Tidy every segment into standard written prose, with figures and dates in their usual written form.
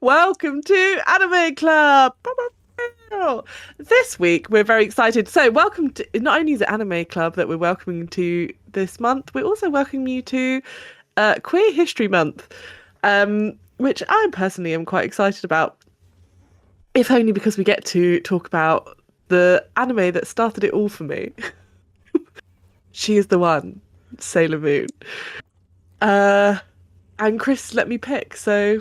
Welcome to Anime Club. This week we're very excited. So, welcome to not only is it Anime Club that we're welcoming to this month, we're also welcoming you to Queer History Month, which I personally am quite excited about. If only because we get to talk about the anime that started it all for me. She is the one, Sailor Moon. And Kris let me pick, so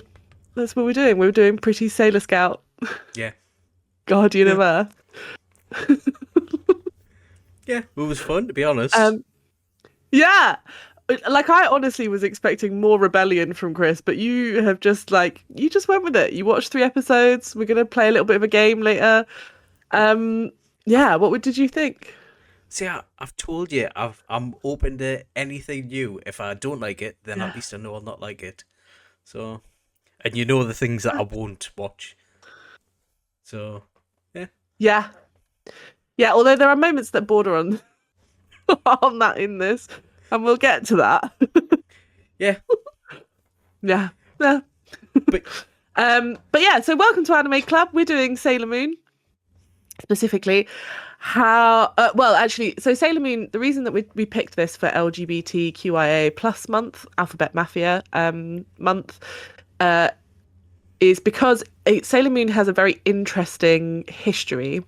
that's what we're doing. We're doing Pretty Sailor Scout, Yeah. Guardian Yeah. of Earth. Yeah. It was fun, to be honest. Yeah. Like I honestly was expecting more rebellion from Kris, but you have just you just went with it. You watched 3 episodes. We're gonna play a little bit of a game later. Yeah, did you think? See, I've told you, I'm open to anything new. If I don't like it, then Yeah. at least I know I'll not like it. So, and you know the things that I won't watch. So, yeah. Yeah. Yeah, although there are moments that border on on that in this, and we'll get to that. Yeah. Yeah. Yeah. But But yeah, so welcome to Anime Club. We're doing Sailor Moon specifically. So Sailor Moon, the reason that we picked this for LGBTQIA plus month, Alphabet Mafia month, is because Sailor Moon has a very interesting history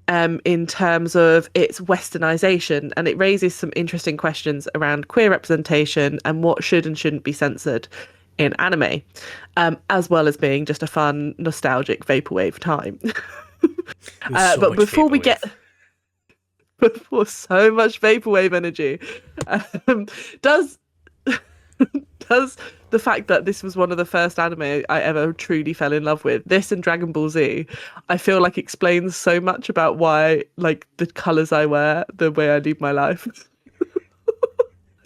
in terms of its westernization, and it raises some interesting questions around queer representation and what should and shouldn't be censored in anime, as well as being just a fun, nostalgic vaporwave time. it was so But much before we vaporwave. get before so much vaporwave energy, does does the fact that this was one of the first anime I ever truly fell in love with, this and Dragon Ball Z, I feel like explains so much about why, like, the colors I wear, the way I live my life.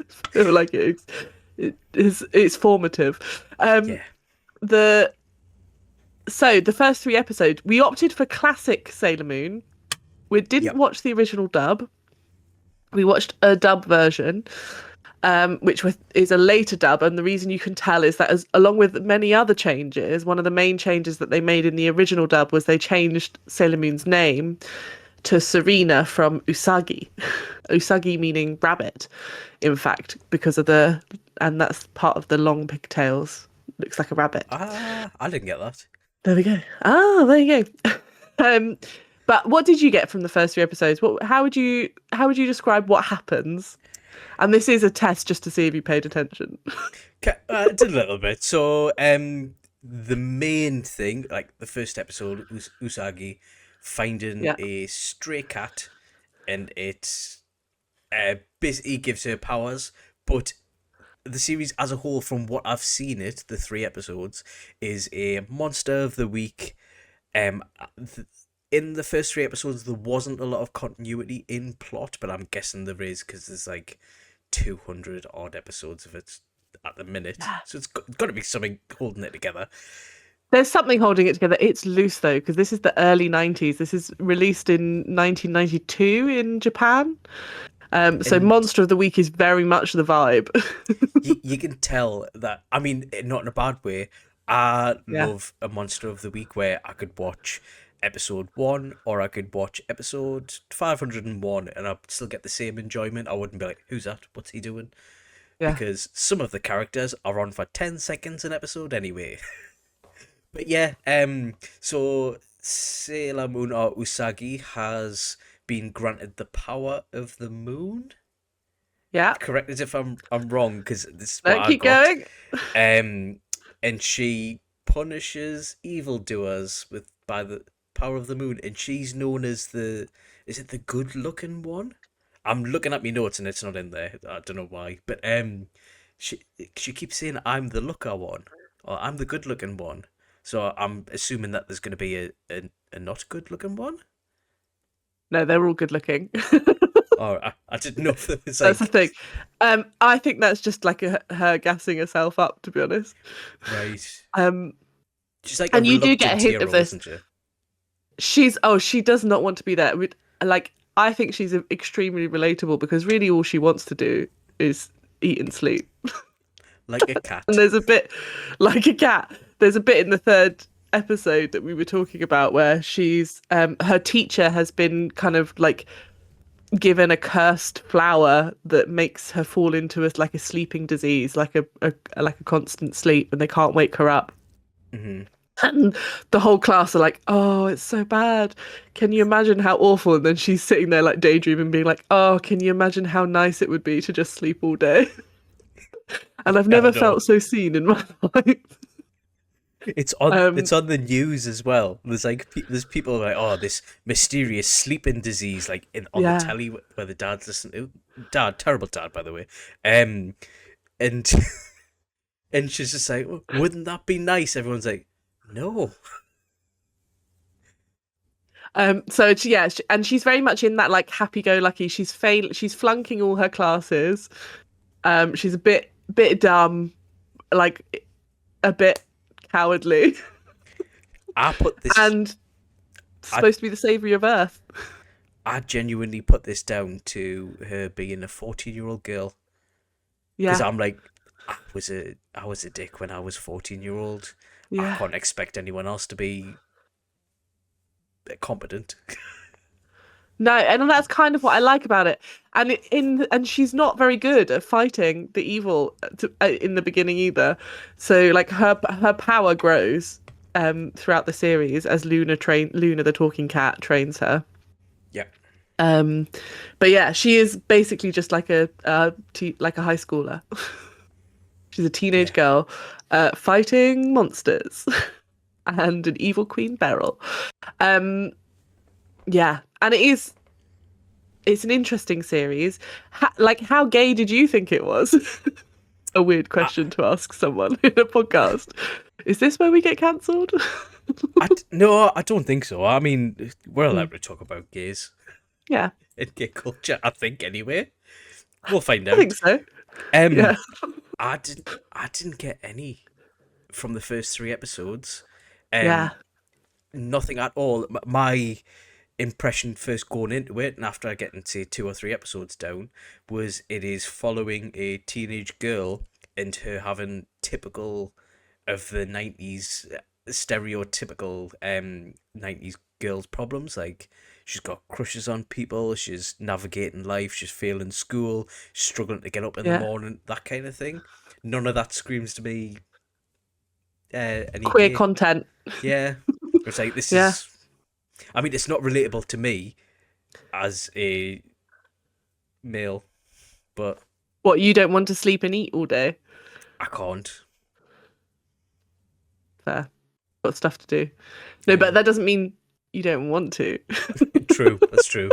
I feel like it's formative. Yeah. The So the first 3 episodes, we opted for classic Sailor Moon. We didn't Yep. watch the original dub. We watched a dub version, is a later dub, and the reason you can tell is that, along with many other changes, one of the main changes that they made in the original dub was they changed Sailor Moon's name to Serena from Usagi. Usagi meaning rabbit, in fact, and that's part of the long pigtails. Looks like a rabbit. I didn't get that. There we go. There you go. But what did you get from the first 3 episodes? How would you describe what happens? And this is a test just to see if you paid attention. I did a little bit. So, the main thing, like the first episode, was Usagi finding Yeah. a stray cat, and it basically gives her powers. But the series as a whole, from what I've seen the 3 episodes, is a monster of the week. In the first 3 episodes, there wasn't a lot of continuity in plot, but I'm guessing there is because there's like 200 odd episodes of it at the minute. So it's got to be something holding it together. There's something holding it together. It's loose though, because this is the early 90s. This is released in 1992 in Japan. So And Monster of the Week is very much the vibe. you can tell that, I mean, not in a bad way. I Yeah. love a monster of the week where I could watch episode 1 or I could watch episode 501 and I'd still get the same enjoyment. I wouldn't be like, who's that? What's he doing? Yeah. Because some of the characters are on for 10 seconds an episode anyway. But yeah, so Sailor Moon or Usagi has been granted the power of the moon. Yeah. Correct as if I'm wrong, because this is No, what I keep got. going. And she punishes evildoers by the power of the moon, and she's known as is it the good looking one? I'm looking at my notes and it's not in there. I don't know why, but she keeps saying I'm the looker one, or I'm the good looking one. So I'm assuming that there's going to be a not good looking one. No, they're all good looking. Or I didn't know if there was That's the like thing. I think that's just like her gassing herself up, to be honest. right. Um, She's like a and you do get a reluctant hint hero, of this. isn't She she? does not want to be there. Like, I think she's extremely relatable because really all she wants to do is eat and sleep. Like a cat. And there's a bit like a cat. there's a bit in the third episode that we were talking about where she's her teacher has been kind of like given a cursed flower that makes her fall into like a sleeping disease, like a constant sleep, and they can't wake her up. Hmm. And the whole class are like, "Oh, it's so bad. Can you imagine how awful?" And then she's sitting there like daydreaming, being like, "Oh, can you imagine how nice it would be to just sleep all day?" And I've Yeah, never no. felt so seen in my life. It's Um, on the news as well. There's like there's people like, oh, this mysterious sleeping disease, like on the yeah. telly where the dad's listening. Dad, terrible dad, by the way. And and she's just like, "Oh, wouldn't that be nice?" Everyone's like, no. And she's very much in that like happy-go-lucky. She's flunking all her classes. She's a bit dumb, like a bit cowardly, I put this. and I supposed to be the savior of Earth. I genuinely put this down to her being a 14-year-old girl because Yeah, I'm like, I was a dick when I was 14-year-old. I yeah. can't expect anyone else to be competent. No, and that's kind of what I like about it. And she's not very good at fighting the evil in the beginning either. So like her power grows throughout the series as Luna the talking cat trains her. Yeah. Um, but yeah, she is basically just like like a high schooler. She's a teenage Yeah. girl fighting monsters and an evil Queen Beryl. Um, yeah, and it's an interesting series. Like, how gay did you think it was? A weird I, question to ask someone in a podcast. Is this where we get cancelled? no, I don't think so. I mean, we're Mm, allowed to talk about gays yeah, in gay culture, I think, anyway. We'll find I think out. so. Um, Yeah, I didn't get any from the first three episodes. yeah, Nothing at all. My impression first going into it, and after I get into two or three episodes down, was it is following a teenage girl and her having typical of the 90s stereotypical 90s girls problems, like she's got crushes on people, she's navigating life, she's failing school, she's struggling to get up in the yeah. morning, that kind of thing. None of that screams to me any Queer gay. content. Yeah, it's like this Yeah. is, I mean, it's not relatable to me as a male, but What, you don't want to sleep and eat all day? I can't. Fair. Got stuff to do. No, Yeah. but that doesn't mean you don't want to. True, that's true.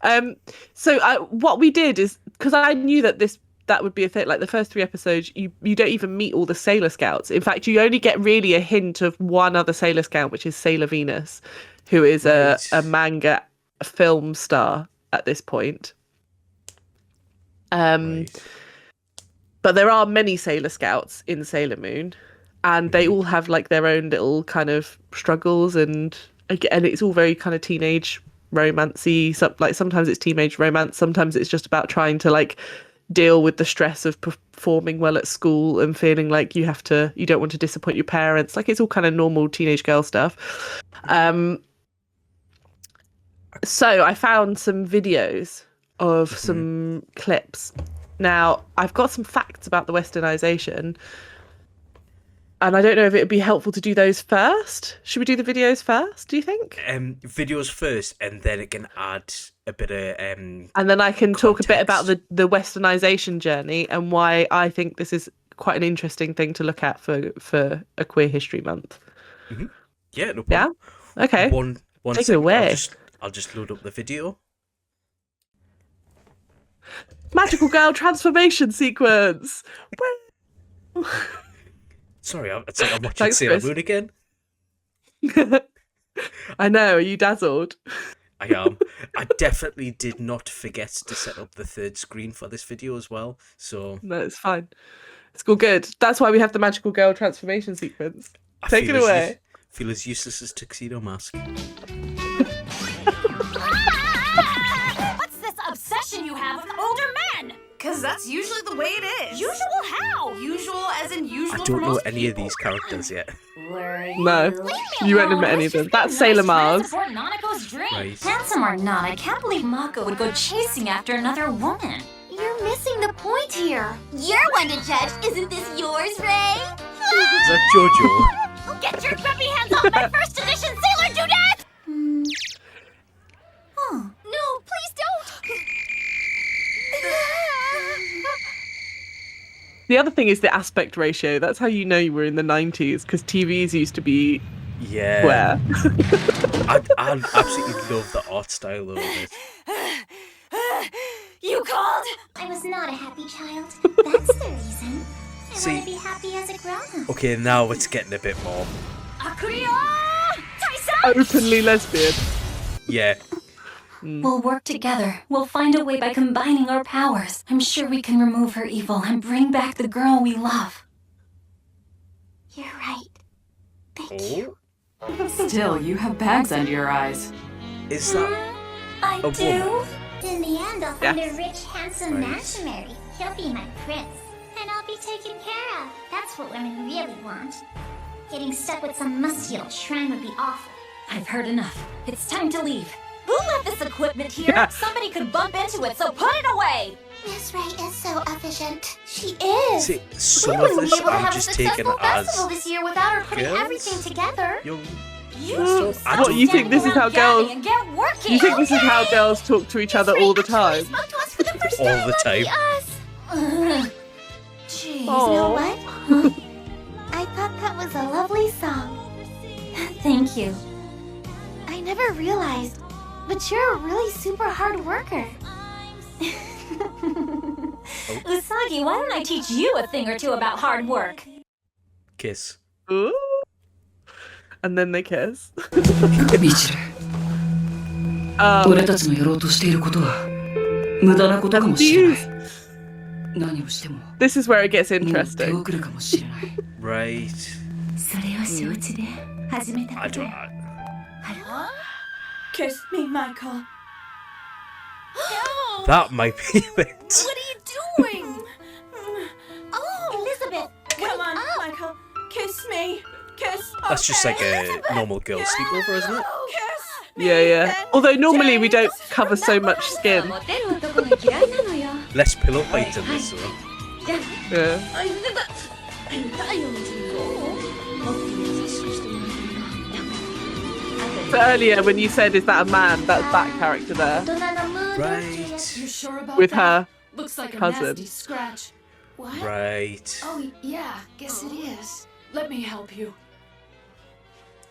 Um, so what we did is because I knew that would be a thing. Like the first three episodes, you don't even meet all the Sailor Scouts. In fact, you only get really a hint of one other Sailor Scout, which is Sailor Venus, who is a Right. manga film star at this point. Um, Right. but there are many Sailor Scouts in Sailor Moon, and they Hmm. all have like their own little kind of struggles, and again, it's all very kind of teenage romancy. So, like sometimes it's teenage romance, sometimes it's just about trying to like deal with the stress of performing well at school and feeling like you don't want to disappoint your parents. Like it's all kind of normal teenage girl stuff. Um, so I found some videos of Hmm. some clips. Now, I've got some facts about the westernization, and I don't know if it would be helpful to do those first. Should we do the videos first, do you think? Videos first, and then it can add a bit of And then I can talk a bit about context. the westernization journey and why I think this is quite an interesting thing to look at for a Queer History Month. Hmm. Yeah, no Yeah? problem. Okay. One Take it second. away. I'll just load up the video. Magical Girl transformation sequence. Sorry, it's like I'm watching Thanks, Sailor Chris. Moon again. I know. Are you dazzled? I am. I definitely did not forget to set up the third screen for this video as well. So No, it's fine. It's all good. That's why we have the Magical Girl transformation sequence. I Take it away. feel as useless as Tuxedo Mask. What's this obsession you have with older men? Because that's usually the way it is. Usual how? Usual as in usual. I don't know any of these characters yet. No, you won't admit any of them. That's Sailor Mars. Right. Handsome or not, I can't believe Mako would go chasing after another woman. You're missing the point here. You're one to judge. Isn't this yours, Ray? Is that JoJo? Get your grubby hands off my first edition Sailor Judith! Oh, no, please don't! The other thing is the aspect ratio. That's how you know you were in the 90s, because TVs used to be Yeah. square. I absolutely love the art style of it. You called? I was not a happy child. That's the reason. I See- want to be happy as a grown-up. Okay, now it's getting a bit more. Akurio! Taisa! Openly lesbian. Yeah. We'll work together. We'll find a way by combining our powers. I'm sure we can remove her evil and bring back the girl we love. You're right. Thank you. Oh, Still, you have bags under your eyes. is that? I A do. woman. In the end, I'll Yeah. find a rich, handsome man Right. to marry. He'll be my prince. And I'll be taken care of. That's what women really want. Getting stuck with some musty old shrine would be awful. I've heard enough. It's time to leave. Who left this equipment here? Yeah. Somebody could bump into it, so put it away! Miss Ray is so efficient. She is. See, We some of wouldn't be this able to I'm have a just taking successful festival as this year without her putting girls. everything together. young. You What, stop you think this is standing how around gabbing girls- and get working. You think this is how girls talk to each other all the time? Spoke to us for the first All time. the time. Us. Jeez. You know Aw. what? I thought that was a lovely song. Thank you. I never realized, but you're a really super hard worker. Usagi, why don't I teach you a thing or two about hard work? Kiss. Ooh. And then they kiss. ミチル、俺たちのやろうとしていることは無駄なことかもしれない。何をしても This is where it gets もう手 interesting. 遅れかもしれない。 Right. それを承知で始めた I こと don't. よ。 Kiss me, Michael. That might be it. What are you doing? Oh, Elizabeth, Come on, wake up. Michael. Kiss me. Kiss. That's just like a normal girl sleepover, isn't it? Kiss. Yeah, yeah. Although normally we don't cover so much skin. モテる男が嫌いなのよ。 Less pillow fight in this one. Yeah. So earlier when you said, is that a man? That's that character there. 大人のムード Right. You sure about With that? her Looks like a cousin. nasty scratch. What? Right. Oh, yeah. Guess it is. Let me help you.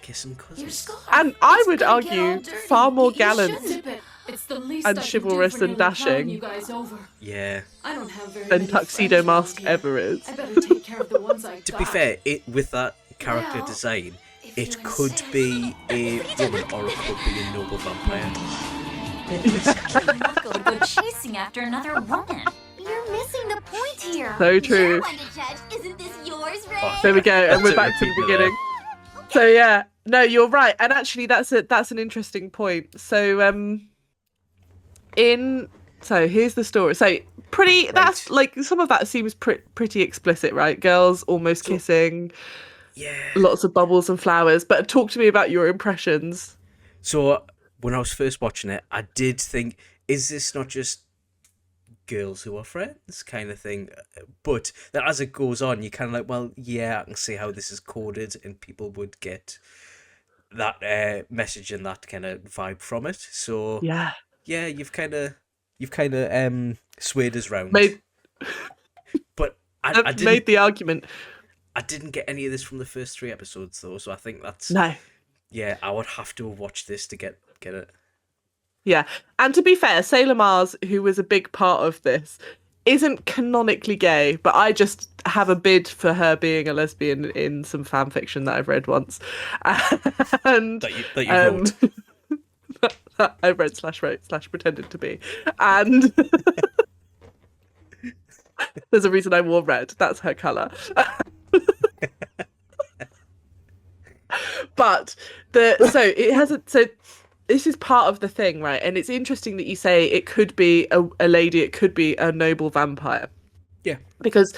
Kissing Your cousins. scarf. And I It's would gonna get all argue dirty. far more You gallant should zip it. It's the least and I can do chivalrous for and nearly plowing dashing you guys over. Yeah. I don't have very than many Tuxedo friends Mask around here. ever is. I better take care of the ones I To got. be fair, it with that character Well, design, if it you could insist. be a woman or it could be a noble vampire. Mako would go chasing after another woman. You're missing the point here. So true. You're one to judge. Isn't this yours, Ray? Oh, There we go, and That's we're it, back to the repeat it beginning. So yeah, no, you're right, and actually that's an interesting point. So here's the story. So pretty, that's like some of that seems pretty explicit, right? Girls almost kissing, Yeah. lots of bubbles and flowers. But talk to me about your impressions. So when I was first watching it, I did think, is this not just girls who are friends kind of thing? But then as it goes on, you kind of like, well, yeah, I can see how this is coded and people would get that message and that kind of vibe from it. So Yeah, yeah, you've kind of swayed us round. made But I made the argument. I didn't get any of this from the first 3 episodes though, so I think that's No. yeah, I would have to have watched this to get it. Yeah, and to be fair, Sailor Mars, who was a big part of this, isn't canonically gay, but I just have a bid for her being a lesbian in some fan fiction that I've read once, and That you wrote. that I read /wrote/ pretended to be, and there's a reason I wore red. That's her color. But so it has so this is part of the thing, right? And it's interesting that you say it could be a lady, it could be a noble vampire. Yeah. Because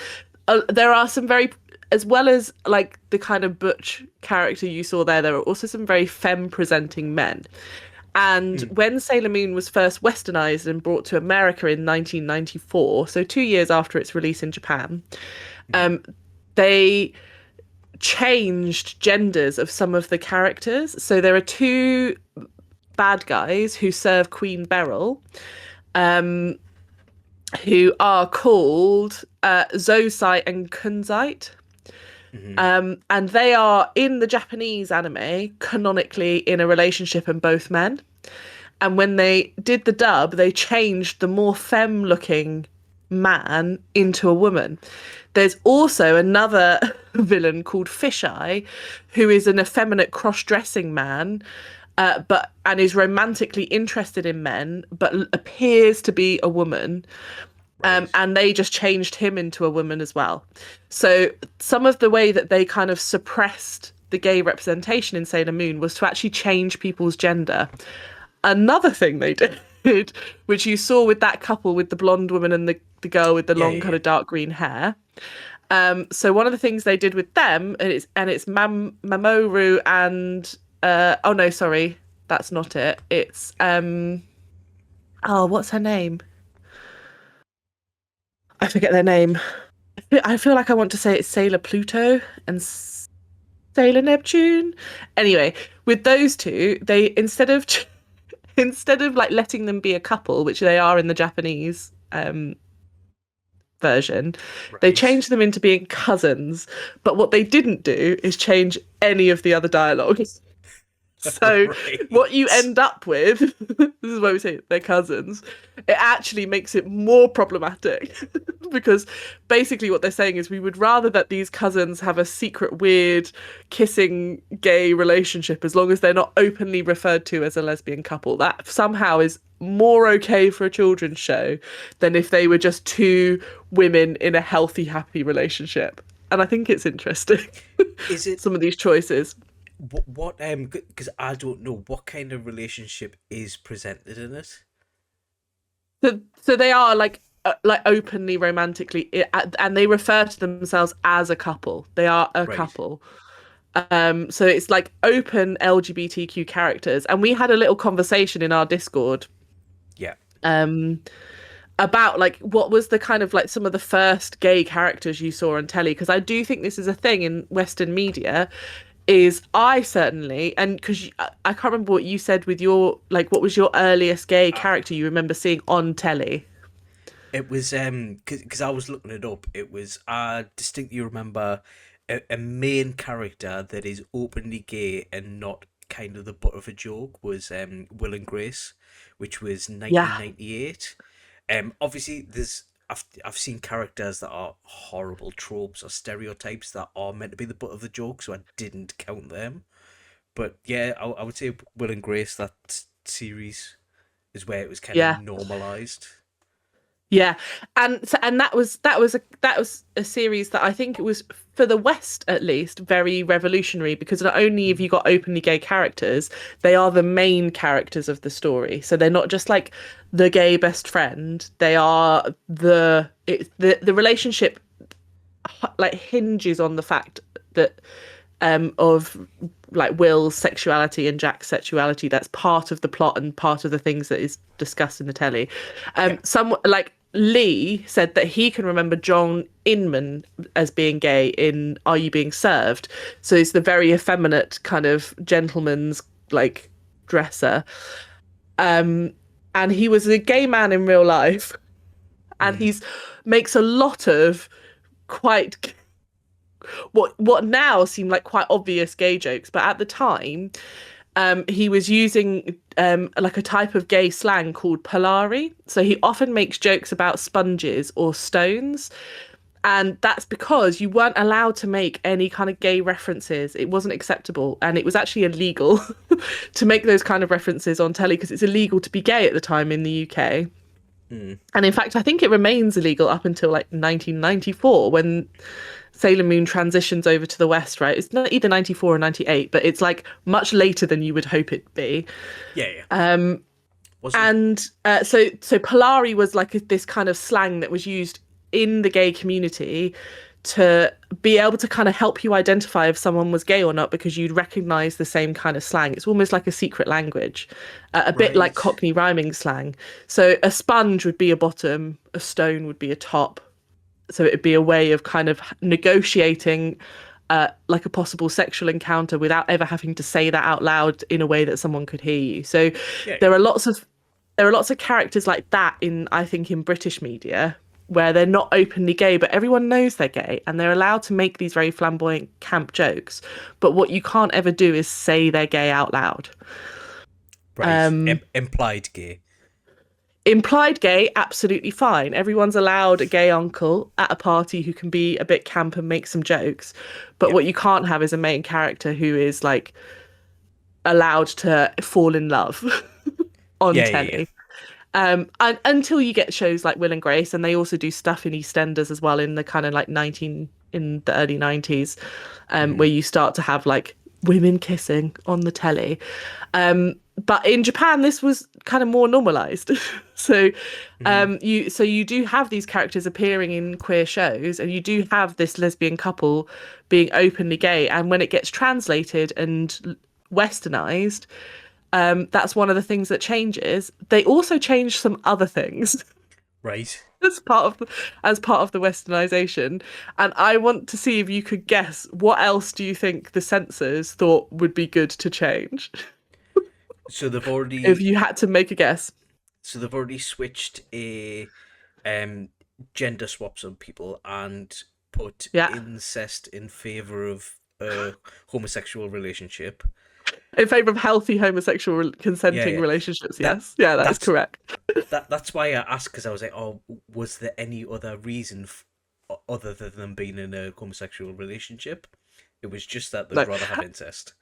there are some very, as well as like the kind of butch character you saw there are also some very femme-presenting men. And when Sailor Moon was first westernized and brought to America in 1994, so 2 years after its release in Japan, they changed genders of some of the characters. So there are two bad guys who serve Queen Beryl, who are called Zoisite and Kunzite. And they are, in the Japanese anime, canonically in a relationship and both men. And when they did the dub, they changed the more femme-looking man into a woman. There's also another villain called Fisheye, who is an effeminate cross-dressing man, and is romantically interested in men, but appears to be a woman. And they just changed him into a woman as well. So some of the way that they kind of suppressed the gay representation in Sailor Moon was to actually change people's gender. Another thing they did, which you saw with that couple with the blonde woman and the girl with the long kind of dark green hair. So one of the things they did with them, and it's Mamoru and oh no, sorry, that's not it. It's what's her name? I forget their name. I feel like I want to say it's Sailor Pluto and Sailor Neptune. Anyway, with those two, they instead of like letting them be a couple, which they are in the Japanese version, they changed them into being cousins. But what they didn't do is change any of the other dialogues. So what you end up with, this is why we say they're cousins, it actually makes it more problematic because basically what they're saying is we would rather that these cousins have a secret weird kissing gay relationship as long as they're not openly referred to as a lesbian couple. That somehow is more okay for a children's show than if they were just two women in a healthy, happy relationship. And I think it's interesting. Is it some of these choices? What because I don't know what kind of relationship is presented in it. So they are like openly romantically, and they refer to themselves as a couple. They are a couple. So it's like open LGBTQ characters, and we had a little conversation in our Discord. Yeah. About like what was the kind of like some of the first gay characters you saw on telly, because I do think this is a thing in Western media. Is I certainly, and because I can't remember what you said with your, like, what was your earliest gay character you remember seeing on telly? It was because I was looking it up. It was I distinctly remember a main character that is openly gay and not kind of the butt of a joke was Will and Grace, which was 1998. Obviously I've seen characters that are horrible tropes or stereotypes that are meant to be the butt of the joke, so I didn't count them. But yeah, I would say Will and Grace, that series, is where it was kind of normalized. Yeah, and that was a series that I think it was, for the West at least, very revolutionary, because not only have you got openly gay characters, they are the main characters of the story. So they're not just like the gay best friend; they are the relationship like hinges on the fact that of like Will's sexuality and Jack's sexuality. That's part of the plot and part of the things that is discussed in the telly. Some like Lee said that he can remember John Inman as being gay in Are You Being Served? So he's the very effeminate kind of gentleman's like dresser. And he was a gay man in real life. And he's makes a lot of quite what now seem like quite obvious gay jokes, but at the time he was using like a type of gay slang called Polari. So he often makes jokes about sponges or stones. And that's because you weren't allowed to make any kind of gay references. It wasn't acceptable. And it was actually illegal to make those kind of references on telly, because it's illegal to be gay at the time in the UK. And in fact, I think it remains illegal up until like 1994, when Sailor Moon transitions over to the West, right? It's not either 94 or 98, but it's like much later than you would hope it'd be. Yeah. And so Polari was like this kind of slang that was used in the gay community to be able to kind of help you identify if someone was gay or not, because you'd recognize the same kind of slang. It's almost like a secret language, a bit like Cockney rhyming slang. So a sponge would be a bottom, a stone would be a top. So it'd be a way of kind of negotiating like a possible sexual encounter without ever having to say that out loud in a way that someone could hear you. So there are lots of characters like that I think in British media, where they're not openly gay, but everyone knows they're gay and they're allowed to make these very flamboyant camp jokes. But what you can't ever do is say they're gay out loud. Right. Implied gay. Implied gay, absolutely fine. Everyone's allowed a gay uncle at a party who can be a bit camp and make some jokes. But what you can't have is a main character who is like allowed to fall in love on telly. Yeah. And until you get shows like Will and Grace, and they also do stuff in EastEnders as well in the kind of like in the early 90s, where you start to have like women kissing on the telly. But in Japan, this was kind of more normalized. So you do have these characters appearing in queer shows, and you do have this lesbian couple being openly gay. And when it gets translated and westernized, that's one of the things that changes. They also change some other things. Right. As part of the westernization. And I want to see if you could guess, what else do you think the censors thought would be good to change? So they've already... If you had to make a guess. So they've already switched a gender swaps on people and put incest in favour of a homosexual relationship. In favour of healthy homosexual consenting relationships, yes. That's correct. That's why I asked, because I was like, oh, was there any other reason other than them being in a homosexual relationship? It was just that they'd rather have incest.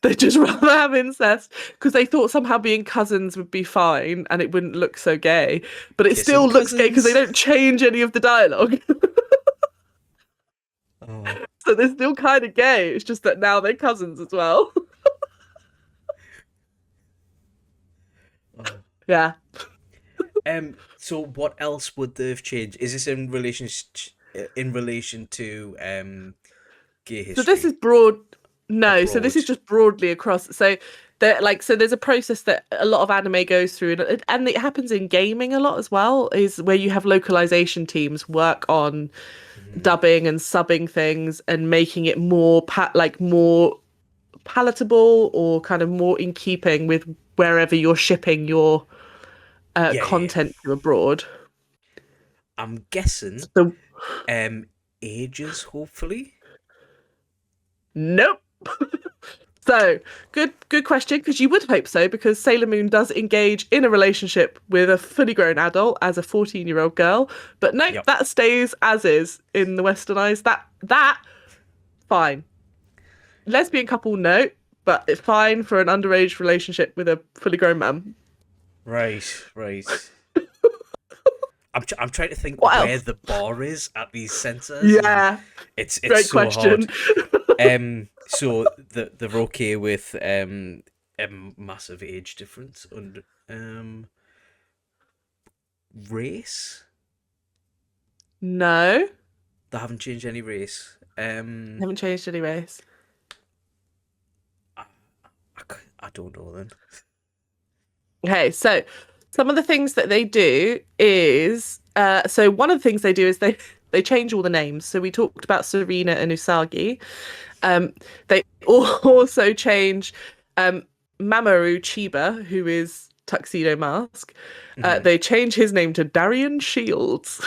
They'd just rather have incest because they thought somehow being cousins would be fine and it wouldn't look so gay. But it still looks gay because they don't change any of the dialogue. So they're still kind of gay. It's just that now they're cousins as well. Yeah. So what else would they have changed? Is this in relation to gay history? So this is broad. No, so this is just broadly across. So there's a process that a lot of anime goes through, and it happens in gaming a lot as well, is where you have localization teams work on dubbing and subbing things and making it more more palatable or kind of more in keeping with wherever you're shipping your content to abroad. I'm guessing ages, hopefully. Nope. So good question, because you would hope so, because Sailor Moon does engage in a relationship with a fully grown adult as a 14-year-old girl, but nope, that stays as is in the westernized. That fine. Lesbian couple, no, but it's fine for an underage relationship with a fully grown man. Right. I'm trying to think where the bar is at these censors. Yeah, it's great so question. Hard. So they're okay with a massive age difference and race. No, they haven't changed any race. Haven't changed any race. I don't know then. Okay, so some of the things that they do is so one of the things they do is they change all the names. So we talked about Serena and Usagi. They also change Mamoru Chiba, who is Tuxedo Mask. They change his name to Darian Shields.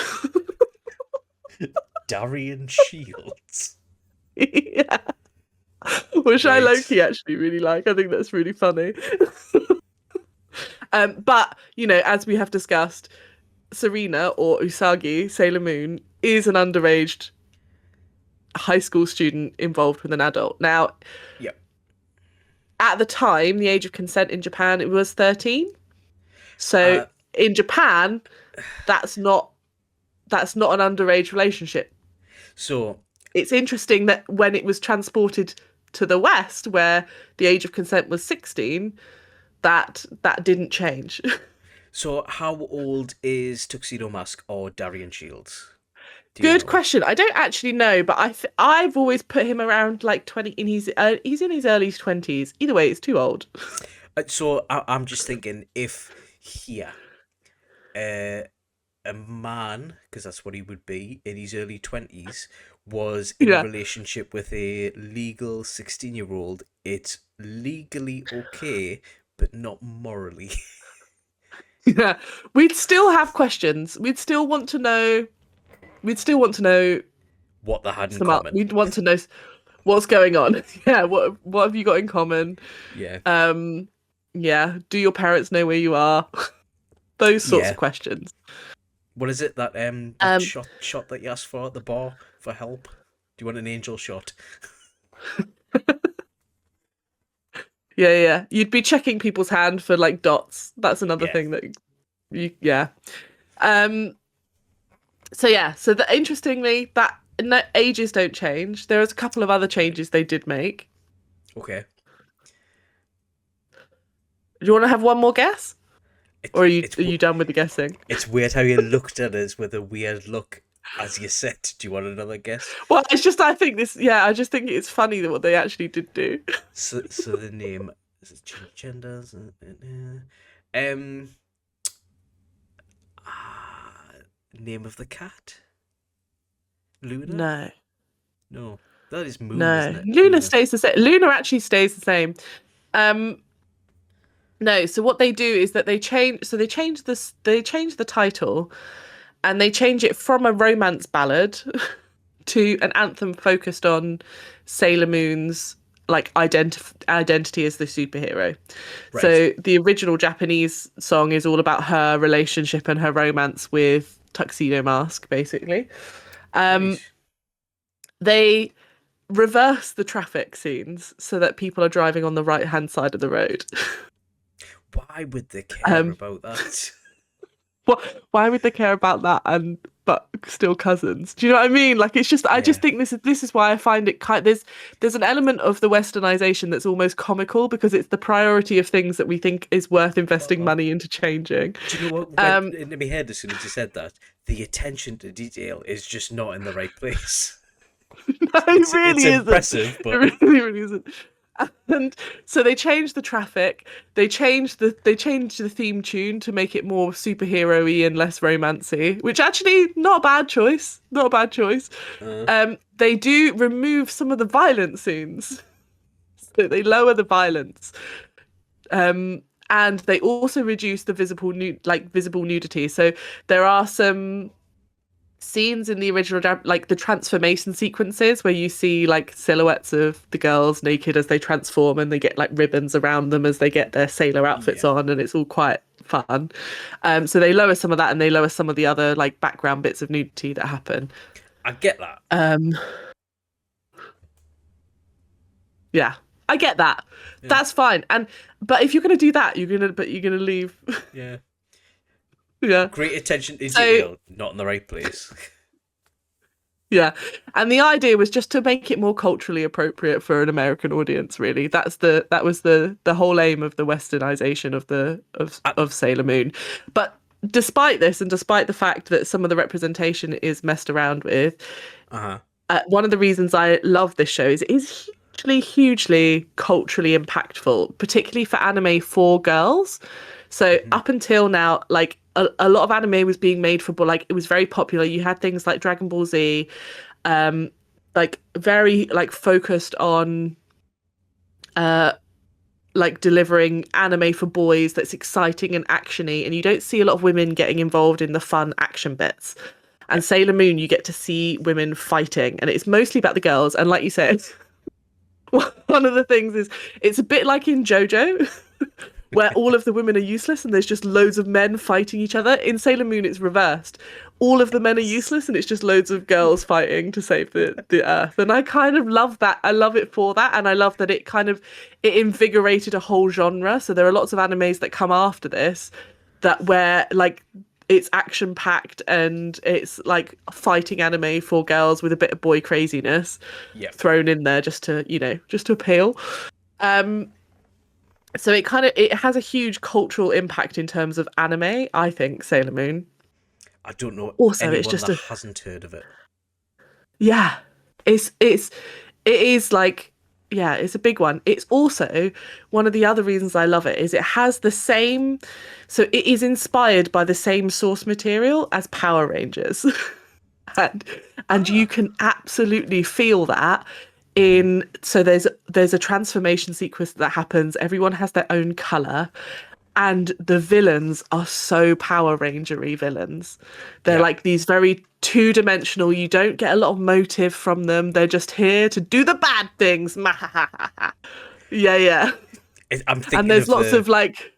Darian Shields? Yeah. Which I low-key actually really like. I think that's really funny. But, as we have discussed, Serena, or Usagi, Sailor Moon, is an underage high school student involved with an adult. Now, at the time, the age of consent in Japan, it was 13. So in Japan, that's not an underage relationship. So it's interesting that when it was transported to the West, where the age of consent was 16, that didn't change. So how old is Tuxedo Mask or Darian Shields? Do you Good know? question. I don't actually know, but I've always put him around like 20. In he's in his early 20s. Either way, it's too old. So I'm just thinking if here, a man, because that's what he would be in his early 20s, was in a Yeah. relationship with a legal 16-year-old, it's legally okay, but not morally. Yeah, we'd still have questions. We'd still want to know. We'd still want to know What they had in some. common. We'd want to know what's going on. Yeah, what have you got in common? Yeah. Yeah. Do your parents know where you are? Those sorts Yeah. of questions. What is it that shot that you asked for at the bar for help? Do you want an angel shot? Yeah. You'd be checking people's hand for like dots. That's another Yeah. thing that yeah. So interestingly, that no, ages don't change. There's a couple of other changes they did make. Okay. Do you want to have one more guess? Or are you It's done with the guessing? It's weird how you looked at us with a weird look as you said. Do you want another guess? Well, it's just I think it's funny that what they actually did do. So the name is genders. Name of the cat. Luna. No, that is Moon, isn't it? Luna stays the same. Luna actually stays the same. No, so what they do is that they change the title, and they change it from a romance ballad to an anthem focused on Sailor Moon's like identity as the superhero. Right. So the original Japanese song is all about her relationship and her romance with Tuxedo Mask, basically. Right. They reverse the traffic scenes so that people are driving on the right hand side of the road. Why would they care about that? Why would they care about that but still cousins? Do you know what I mean? Like it's just I just think this is why I find it there's an element of the westernization that's almost comical because it's the priority of things that we think is worth investing money into changing. Do you know what went into my head as soon as you said that? The attention to detail is just not in the right place. No, it really isn't. Impressive, but it really isn't. And so they changed the traffic. They changed the theme tune to make it more superhero-y and less romancy, which actually not a bad choice. Not a bad choice. They do remove some of the violent scenes, so they lower the violence. And they also reduce the visible nudity. So there are some scenes in the original, like the transformation sequences where you see like silhouettes of the girls naked as they transform and they get like ribbons around them as they get their sailor outfits on, and it's all quite fun. So they lower some of that and they lower some of the other like background bits of nudity that happen. I get that. Yeah, I get that. Yeah. That's fine. But if you're gonna do that, you're gonna leave. Yeah. Yeah. Great attention to detail, not in the right place. Yeah. And the idea was just to make it more culturally appropriate for an American audience, really. That was the whole aim of the westernization of Sailor Moon. But despite this, and despite the fact that some of the representation is messed around with, one of the reasons I love this show is it is hugely culturally impactful, particularly for anime for girls. So up until now, like a lot of anime was being made for, like, it was very popular. You had things like Dragon Ball Z, like very like focused on like delivering anime for boys that's exciting and actiony, and you don't see a lot of women getting involved in the fun action bits. And Sailor Moon, you get to see women fighting, and it's mostly about the girls. And like you said, one of the things is it's a bit like in JoJo, where all of the women are useless and there's just loads of men fighting each other. In Sailor Moon, it's reversed. All of the men are useless and it's just loads of girls fighting to save the Earth. And I kind of love that. I love it for that. And I love that it invigorated a whole genre. So there are lots of animes that come after this where like it's action packed and it's like fighting anime for girls with a bit of boy craziness Yeah. thrown in there just to appeal. So it has a huge cultural impact in terms of anime, I think, Sailor Moon. I don't know Also, it's anyone just that hasn't heard of it. yeah, it is like, yeah, it's a big one. It's also one of the other reasons I love it is it has the same, so it is inspired by the same source material as Power Rangers. and you can absolutely feel that in, so there's a transformation sequence that happens. Everyone has their own color, and the villains are so Power Ranger-y villains. They're Yeah. like these very two-dimensional. You don't get a lot of motive from them. They're just here to do the bad things. Yeah. I'm thinking And there's of lots of like,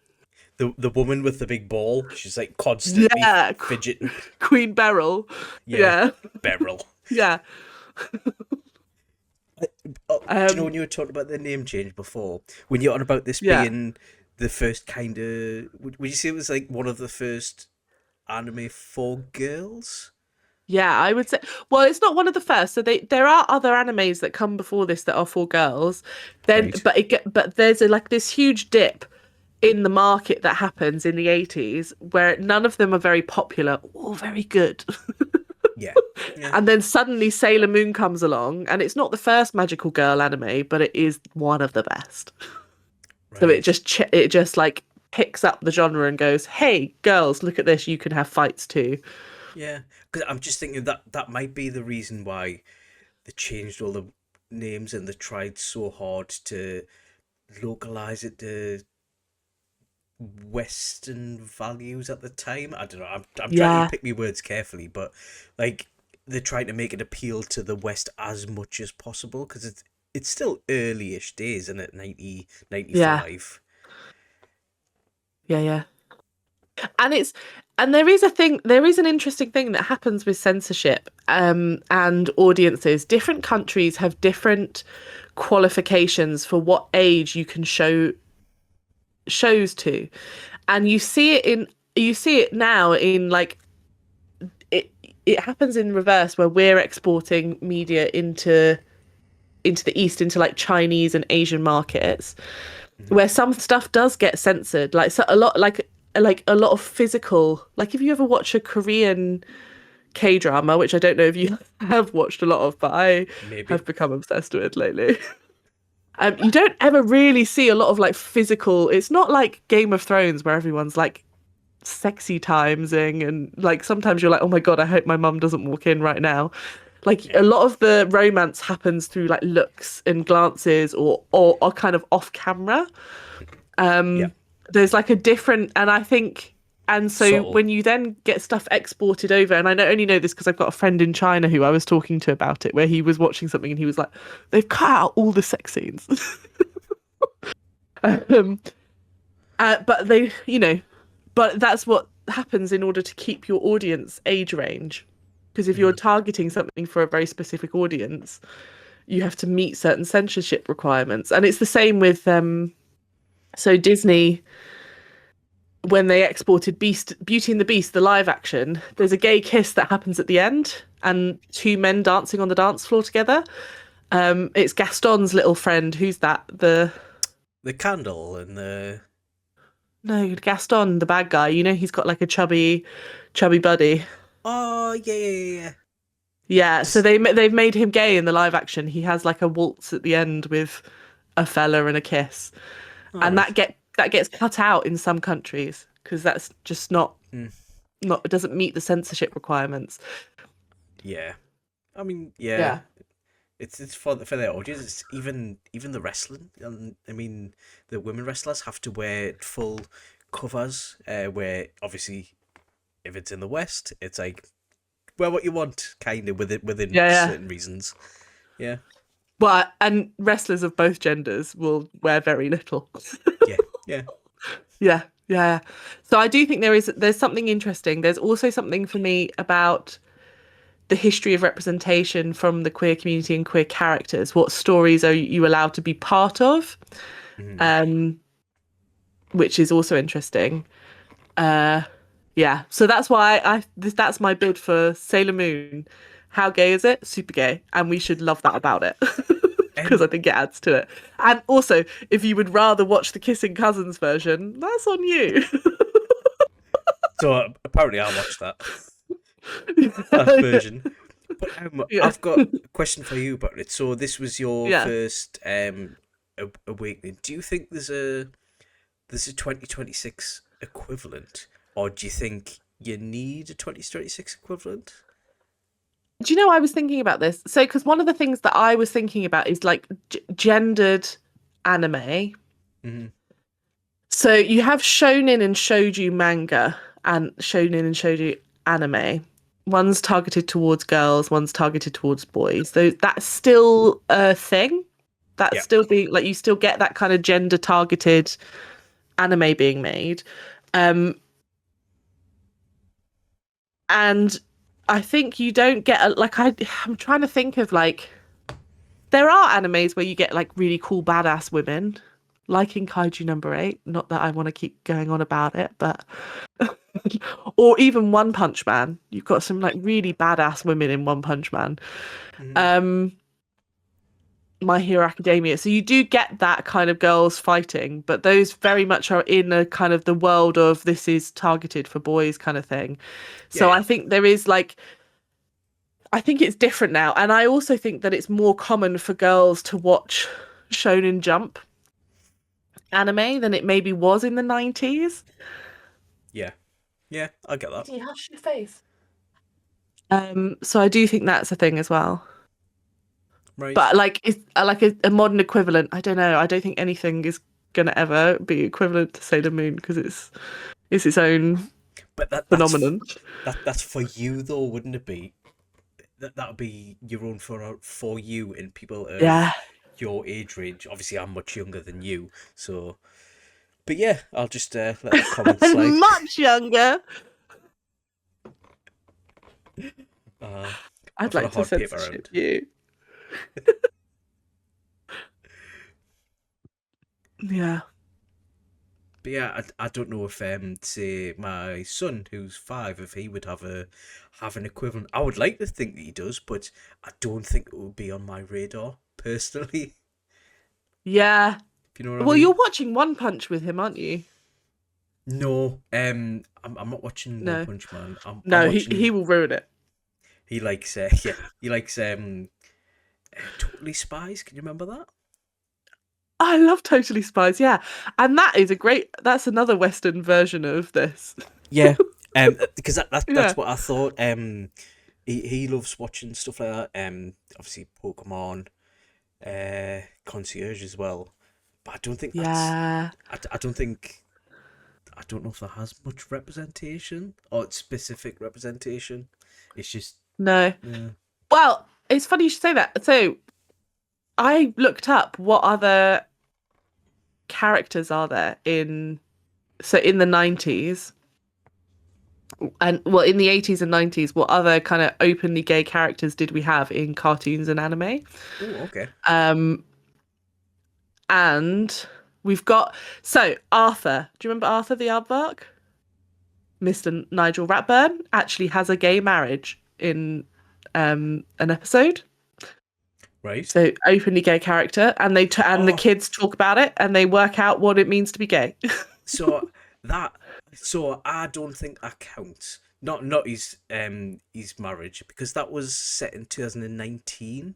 the woman with the big ball. She's like constantly yeah, fidgeting. Queen Beryl. Yeah. Beryl. Yeah. Oh, do you know when you were talking about the name change before? When you're on about this Yeah. being the first kind of... Would you say it was like one of the first anime for girls? Yeah, I would say. Well, it's not one of the first. So there are other animes that come before this that are for girls. Then, Right. but there's like this huge dip in the market that happens in the 80s where none of them are very popular or very good. Yeah. And then suddenly Sailor Moon comes along, and it's not the first magical girl anime, but it is one of the best. So Right. it just like picks up the genre and goes, "Hey, girls, look at this. You can have fights too." Yeah. Because I'm just thinking that might be the reason why they changed all the names and they tried so hard to localize it to Western values at the time. I don't know. I'm trying Yeah. to pick my words carefully, but like they're trying to make it appeal to the West as much as possible because it's still early-ish days, isn't it? 90, 95. Yeah. And there is an interesting thing that happens with censorship and audiences. Different countries have different qualifications for what age you can show shows to. And you see it now in like it happens in reverse where we're exporting media into the East, into like Chinese and Asian markets, where some stuff does get censored, like so a lot like a lot of physical, like if you ever watch a Korean K-drama, which I don't know if you have watched a lot of, but I Maybe. have become obsessed with it lately. You don't ever really see a lot of like physical, it's not like Game of Thrones where everyone's like sexy timesing and like sometimes you're like, oh my god, I hope my mum doesn't walk in right now. Like a lot of the romance happens through like looks and glances or kind of off camera. There's like a different, and I think, and so Subtle. when you then get stuff exported over, and I only know this because I've got a friend in China who I was talking to about it, where he was watching something and he was like, they've cut out all the sex scenes. But they, but that's what happens in order to keep your audience age range. Because if you're targeting something for a very specific audience, you have to meet certain censorship requirements. And it's the same with, so Disney, when they exported Beauty and the Beast, the live action, there's a gay kiss that happens at the end and two men dancing on the dance floor together. It's Gaston's little friend. Who's that? The candle and the... No, Gaston, the bad guy. He's got like a chubby buddy. Oh, yeah. Yeah, so they've made him gay in the live action. He has like a waltz at the end with a fella and a kiss. And that gets cut out in some countries because that's just not it doesn't meet the censorship requirements. Yeah. I mean, yeah. It's for their audience. It's even the wrestling. I mean, the women wrestlers have to wear full covers. Where obviously, if it's in the West, it's like wear what you want, kind of within certain reasons. Yeah. But and wrestlers of both genders will wear very little. Yeah. So I do think there's something interesting. There's also something for me about the history of representation from the queer community and queer characters. What stories are you allowed to be part of? Which is also interesting. Yeah, so that's why that's my bid for Sailor Moon. How gay is it? Super gay, and we should love that about it because I And think it adds to it. And also, if you would rather watch the Kissing Cousins version, that's on you. so apparently I watched that version. But Yeah, I've got a question for you about it. So this was your yeah. first awakening. Do you think there's a 2026 equivalent, or do you think you need a 2026 equivalent? Do you know, I was thinking about this. So, because one of the things that I was thinking about is like gendered anime. Mm-hmm. So you have shonen and shoujo manga and shonen and shoujo anime. One's targeted towards girls, one's targeted towards boys. So that's still a thing. That's Yeah. still being like, you still get that kind of gender targeted anime being made. And I think you don't get I'm trying to think of like, there are animes where you get like really cool badass women, like in Kaiju number 8. Not that I want to keep going on about it, but or even One Punch Man. You've got some like really badass women in One Punch Man. Mm-hmm. My Hero Academia. So you do get that kind of girls fighting, but those very much are in a kind of the world of this is targeted for boys kind of thing. So Yeah. I think there is like, I think it's different now. And I also think that it's more common for girls to watch Shonen Jump anime than it maybe was in the 90s. Yeah. Yeah, I get that. Did you hush your face? So I do think that's a thing as well. Right. But like, it's like a modern equivalent. I don't know. I don't think anything is gonna ever be equivalent to Sailor Moon because it's its own But phenomenon. That's for you though, wouldn't it be? That would be your own for you and people of Yeah. your age range. Obviously, I'm much younger than you, so. But yeah, I'll just let that comment slide. And much younger. I've I'd got a like to hard paper censorship round. you. Yeah. But yeah, I don't know if say my son who's 5, if he would have an equivalent. I would like to think that he does, but I don't think it would be on my radar personally. Yeah. If you know what I Well, mean. you're watching One Punch with him, aren't you? No, I'm not watching One No. Punch Man. I'm No, he watching. will ruin it. He likes he likes Totally Spies. Can you remember that? I love Totally Spies, yeah. And that's another Western version of this. Yeah, because that's Yeah. what I thought. He loves watching stuff like that. Obviously Pokemon, Concierge as well. But I don't think Yeah. I don't know if that has much representation or specific representation. It's just No. yeah. Well, it's funny you should say that. So I looked up what other characters are there in the 90s and well in the 80s and 90s, what other kind of openly gay characters did we have in cartoons and anime? Oh, okay. And we've got Arthur. Do you remember Arthur the Aardvark? Mr. Nigel Ratburn actually has a gay marriage in an episode. Right. So openly gay character, and the kids talk about it, and they work out what it means to be gay. So I don't think that counts. Not his marriage, because that was set in 2019.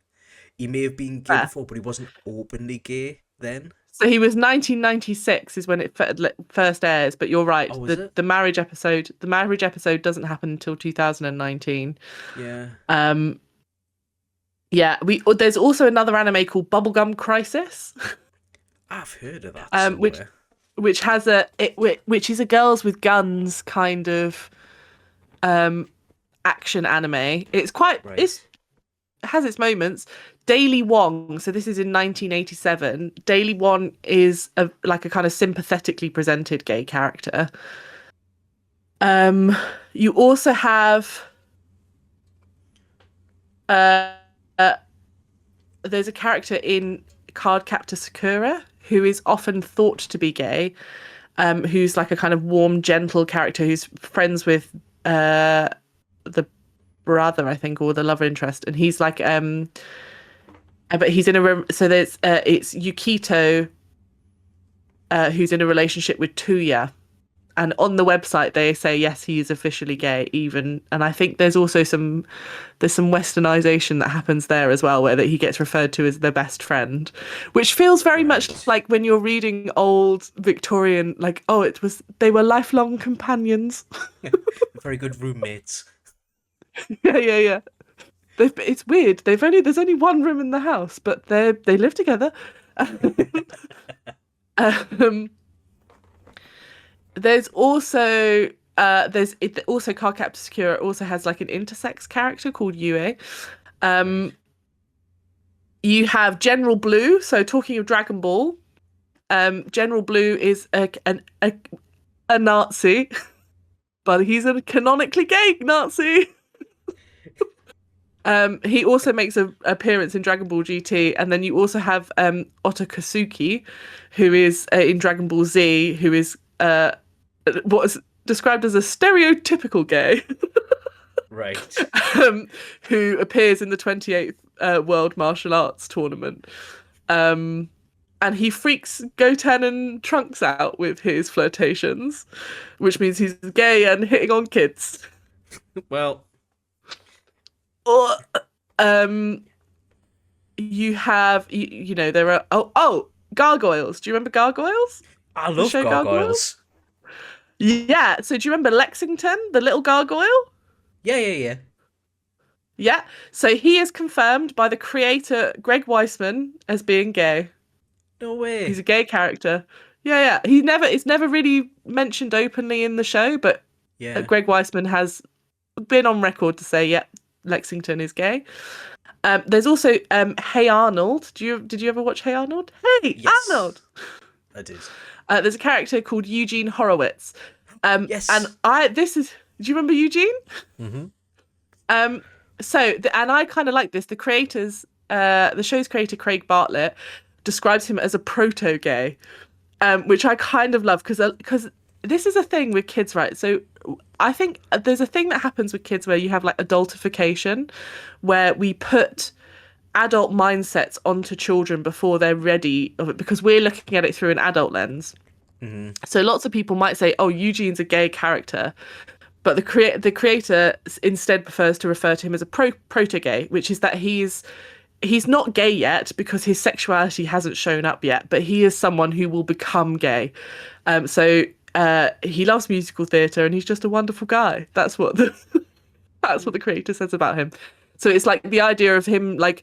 He may have been gay before, but he wasn't openly gay then. So he was 1996 is when it first airs, but you're right. Oh, the marriage episode doesn't happen until 2019. Yeah. Yeah, there's also another anime called Bubblegum Crisis. I've heard of that somewhere. which has which is a girls with guns kind of action anime. It's quite Right. it has its moments. Daily Wong, so this is in 1987. Daily Wong is a kind of sympathetically presented gay character. You also have there's a character in Cardcaptor Sakura who is often thought to be gay. who's like a kind of warm, gentle character who's friends with the brother, I think, or the love interest, and he's like but he's in a so there's it's Yukito who's in a relationship with Tuya, and on the website they say yes, he is officially gay even, and I think there's also some westernization that happens there as well, where that he gets referred to as the best friend, which feels very much like when you're reading old Victorian, like, oh, they were lifelong companions. Very good roommates. Yeah. It's weird. There's only one room in the house, but they live together. There's also Cardcaptor Sakura also has like an intersex character called Yue. You have General Blue. So talking of Dragon Ball, General Blue is a Nazi, but he's a canonically gay Nazi. He also makes an appearance in Dragon Ball GT, and then you also have Otokasuki, who is in Dragon Ball Z, who is what is described as a stereotypical gay. Right. Who appears in the 28th World Martial Arts Tournament. And he freaks Goten and Trunks out with his flirtations, which means he's gay and hitting on kids. Well... Or, you have, there are, gargoyles. Do you remember gargoyles? I love gargoyles. Yeah, so do you remember Lexington, the little gargoyle? Yeah. Yeah, so he is confirmed by the creator, Greg Weisman, as being gay. No way. He's a gay character. Yeah. It's never really mentioned openly in the show, but Greg Weisman has been on record to say, Lexington is gay. There's also Hey Arnold. Did you ever watch Hey Arnold? Hey, yes. Arnold! I did. There's a character called Eugene Horowitz. Yes. And do you remember Eugene? Mm-hmm. And I kind of like this. The show's creator, Craig Bartlett, describes him as a proto-gay, which I kind of love because this is a thing with kids, right? So I think there's a thing that happens with kids where you have like adultification, where we put adult mindsets onto children before they're ready of it, because we're looking at it through an adult lens. Mm-hmm. So lots of people might say, oh, Eugene's a gay character, but the creator instead prefers to refer to him as a proto-gay, which is that he's not gay yet because his sexuality hasn't shown up yet, but he is someone who will become gay. So he loves musical theatre and he's just a wonderful guy. That's what the creator says about him. So it's like the idea of him, like,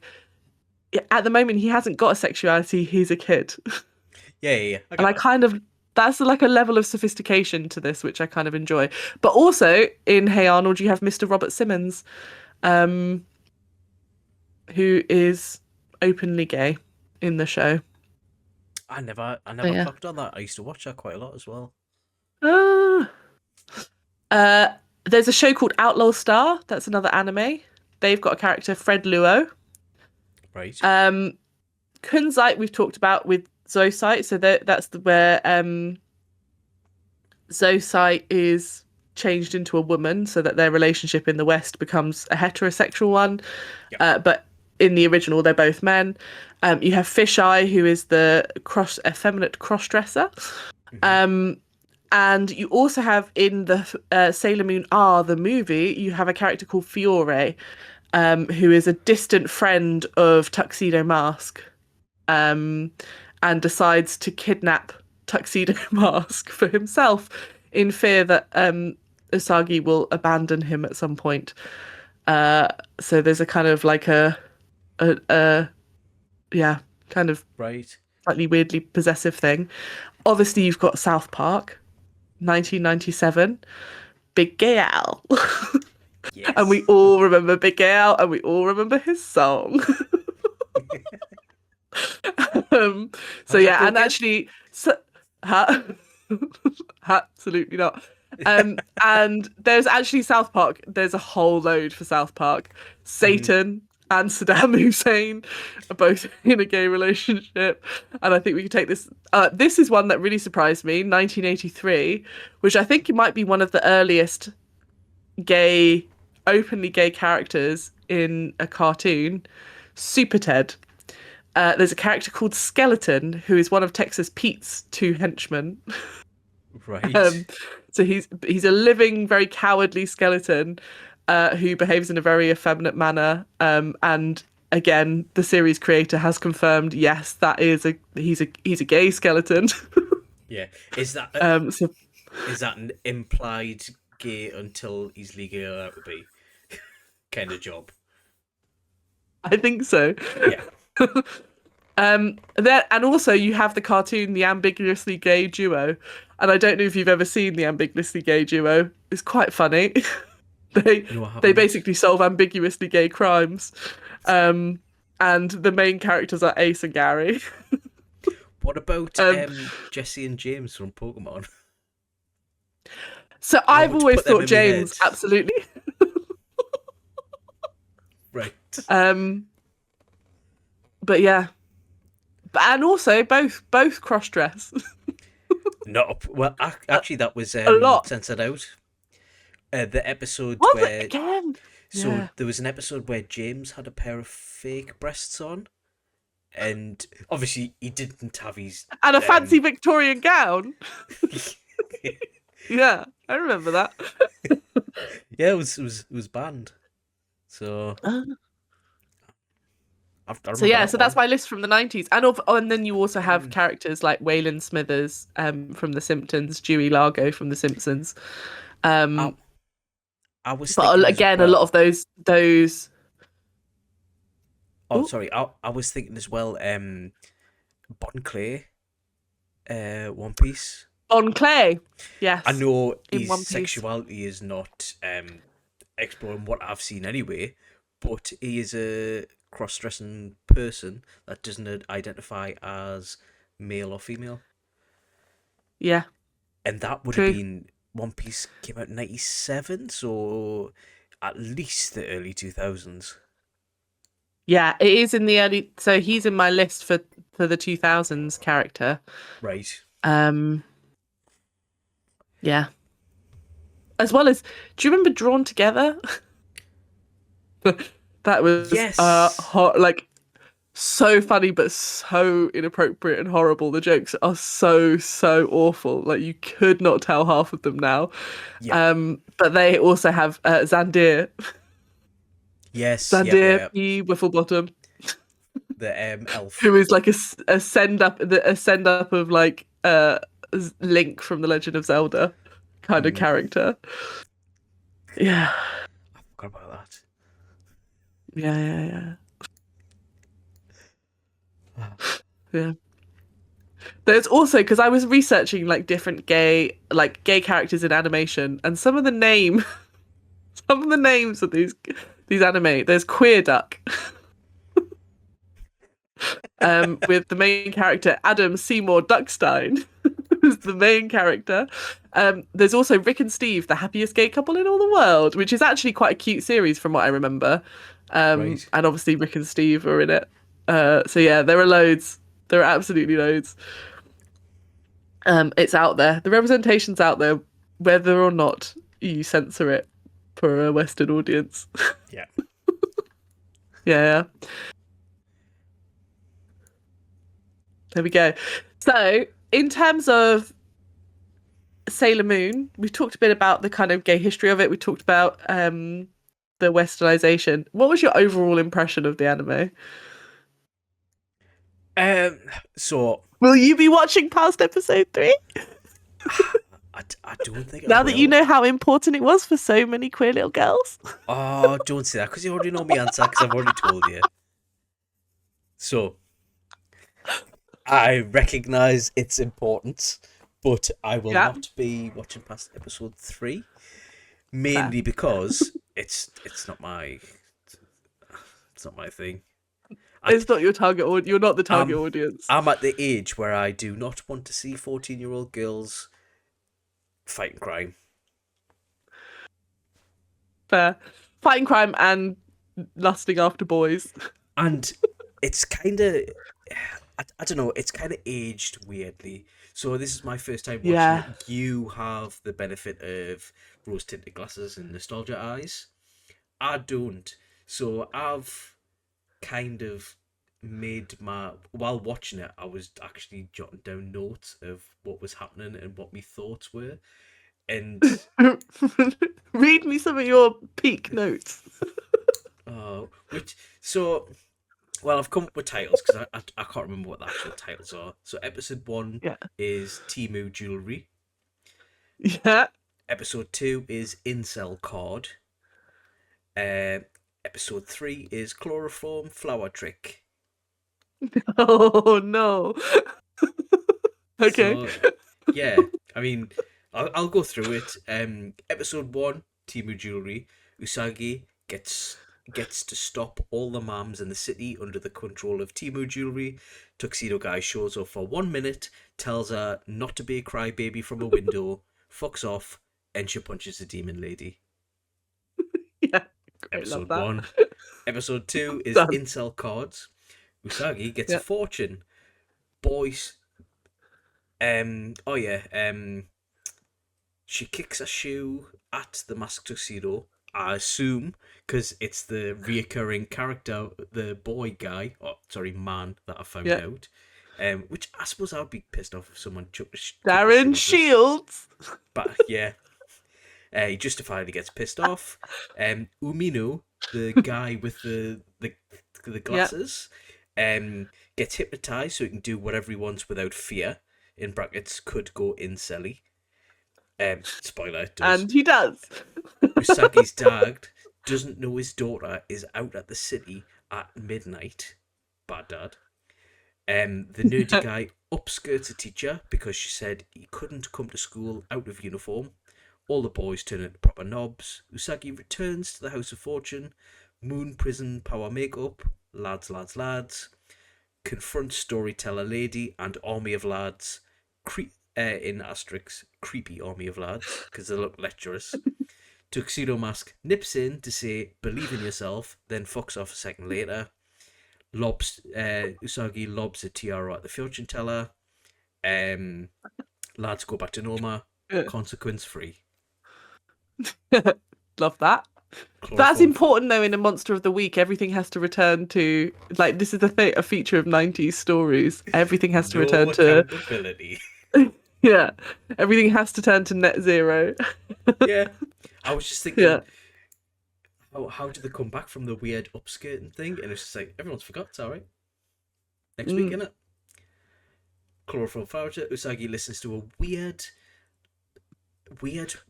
at the moment he hasn't got a sexuality, he's a kid. Yeah. And that's like a level of sophistication to this, which I kind of enjoy. But also in Hey Arnold, you have Mr. Robert Simmons, who is openly gay in the show. I never clocked on that. I used to watch that quite a lot as well. There's a show called Outlaw Star. That's another anime. They've got a character, Fred Luo. Right. Kunzite we've talked about with Zoisite. So that's where Zoisite is changed into a woman so that their relationship in the West becomes a heterosexual one. Yep. But in the original, they're both men. You have Fisheye, who is the effeminate cross-dresser. Mm-hmm. And you also have in the Sailor Moon R, the movie, you have a character called Fiore, who is a distant friend of Tuxedo Mask, and decides to kidnap Tuxedo Mask for himself in fear that Usagi will abandon him at some point. So there's a kind of like kind of right, slightly weirdly possessive thing. Obviously, you've got South Park, 1997, Big Gay Al. Yes. And we all remember Big Gay Al, and we all remember his song. Actually, absolutely not. And there's actually South Park. There's a whole load for South Park. Satan, and Saddam Hussein are both in a gay relationship. And I think we could take this. This is one that really surprised me, 1983, which I think might be one of the earliest openly gay characters in a cartoon, Super Ted. There's a character called Skeleton, who is one of Texas Pete's two henchmen. Right. So he's a living, very cowardly skeleton who behaves in a very effeminate manner. And again, the series creator has confirmed, yes, he's a gay skeleton. Yeah. Is that So is that an implied gay until he's legally allowed to be kind of job? I think so. Yeah. And also you have the cartoon, The Ambiguously Gay Duo, and I don't know if you've ever seen The Ambiguously Gay Duo. It's quite funny. They No, I haven't. they basically solve ambiguously gay crimes, and the main characters are Ace and Gary. What about Jesse and James from Pokemon? So I I've would always put them thought in my James, head. absolutely. Right. But yeah, and also both cross dress. Well, actually, that was lot. censored out. The episode Was where it again? so Yeah. there was an episode where James had a pair of fake breasts on, and obviously he didn't have his And a fancy Victorian gown. Yeah, I remember that. Yeah, it was banned. So So yeah, so that's my list from the 90s. And then you also have characters like Waylon Smithers from The Simpsons, Dewey Largo from The Simpsons. I was But thinking again, as a well, lot of those. Oh, Ooh. sorry. I was thinking as well. Bon Clay, One Piece. On Clay, yes. I know in his One Piece. sexuality is not exploring what I've seen anyway, but he is a cross-dressing person that doesn't identify as male or female, Yeah, and that would True. have been One Piece came out in 97, so at least the early 2000s. yeah, it is in the early. So he's in my list for the 2000s character. Right. Yeah. As well as, do you remember Drawn Together? That was Yes. like so funny but so inappropriate and horrible. The jokes are so awful. Like you could not tell half of them now. Yeah. But they also have Zandir. Yes. Zandir Yeah. P. Whifflebottom, The elf. who is like a send up of like Link from The Legend of Zelda kind of character. Yeah. I forgot about that. Yeah. Yeah. There's also, because I was researching like different gay characters in animation, and some of the names of these anime, there's Queer Duck. With the main character Adam Seymour Duckstein, who's the main character. There's also Rick and Steve, the happiest gay couple in all the world, which is actually quite a cute series from what I remember. Right. And obviously Rick and Steve are in it. So yeah, there are loads. There are absolutely loads. It's out there. The representation's out there, whether or not you censor it for a Western audience. Yeah. Yeah. There we go. So, in terms of Sailor Moon, we talked a bit about the kind of gay history of it. We talked about the westernization. What was your overall impression of the anime? So Will you be watching past episode 3? I don't think I Now that you will. know how important it was for so many queer little girls? Oh, don't say that because you already know my answer because I've already told you. So I recognise its importance, but I will Yeah. not be watching past episode 3, mainly because it's not my thing. It's not your target audience. You're not the target audience. I'm at the age where I do not want to see 14-year-old girls fighting crime. Fair. Fighting crime and lusting after boys. And it's kind of, I don't know, it's kind of aged weirdly. So this is my first time watching Yeah. it. You have the benefit of rose-tinted glasses and nostalgia eyes. I don't. So I've kind of while watching it, I was actually jotting down notes of what was happening and what my thoughts were. And Read me some of your peak notes. well, I've come up with titles because I can't remember what the actual titles are. So episode 1 Yeah. is Timu Jewelry. Yeah. Episode 2 is Incel Card. Episode 3 is Chloroform Flower Trick. Oh no. Okay. So, yeah, I mean, I'll go through it. Episode 1, Timu Jewelry. Usagi gets to stop all the mams in the city under the control of Timu Jewelry. Tuxedo Guy shows up for 1 minute, tells her not to be a crybaby from a window, fucks off, and she punches the demon lady. Yeah. Great, Episode love 1. Episode 2 is Done. Incel Cards. Usagi gets Yeah. a fortune. Boys. She kicks a shoe at the masked tuxedo. I assume because it's the reoccurring character, the boy guy, man that I found Yeah. out. Which I suppose I'd be pissed off if someone chucked a Darren shoe. Shields. But yeah, he justifiably gets pissed off. Umino, the guy with the glasses, gets hypnotized so he can do whatever he wants without fear. In brackets, could go incelly. Spoiler, it does. And he does. Usagi's dad doesn't know his daughter is out at the city at midnight. Bad dad. The nerdy guy upskirts a teacher because she said he couldn't come to school out of uniform. All the boys turn into proper knobs. Usagi returns to the House of Fortune. Moon prison power makeup. Lads. Confronts storyteller lady and army of lads. In asterisks, creepy army of lads because they look lecherous. Tuxedo Mask nips in to say believe in yourself, then fucks off a second later. Usagi lobs a tiara at the fortune teller. Lads go back to Noma. Consequence free. Love that. That's important though. In a Monster of the Week, everything has to return to this is a feature of 90s stories. Everything has to return to accountability. Yeah, everything has to turn to net zero. Yeah, I was just thinking. Yeah. How did they come back from the weird upskirting thing? And it's just like everyone's forgot. It's all right. Next week, innit? Chlorophyll Founder. Usagi listens to a weird